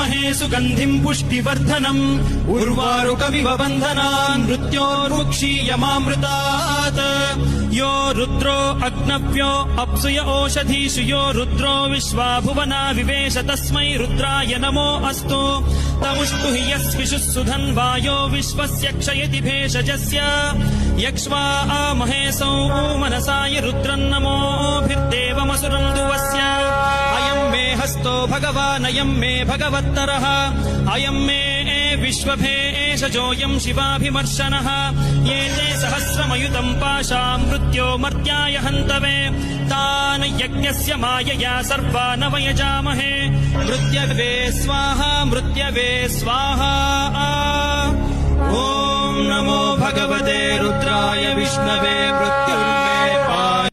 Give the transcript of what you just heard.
यजामहे सुगन्धिम् पुष्टिवर्धनम् उर्वारुकमिव बन्धनान् मृत्योर्मुक्षीयमामृतात् यो रुद्रो अग्नव्यो अप्सुय ओषधीषु यो रुद्रो विश्वा भुवना विवेश तस्मै रुद्राय नमो अस्तु तमुष्टु हि यस्विषुः सुधन्वायो विश्वस्य क्षयति भेषजस्य यक्ष्वा महेशौ मनसाय रुद्रन्नमोभिर्देवमसुरम् दुवस्य अयम् मे हस्तो भगवानयम् मे भगवत्तरः अयम् मे विश्वभेषजोऽयम् शिवाभिमर्शनः ये ते सहस्रमयुतम् पाशाम् मृत्यो मर्त्याय हन्तवे तान् यज्ञस्य मायया सर्वान् वयजामहे मृत्यवे स्वाहा मृत्यवे स्वाहा ॐ नमो भगवते रुद्राय विष्णवे मृत्युर्मे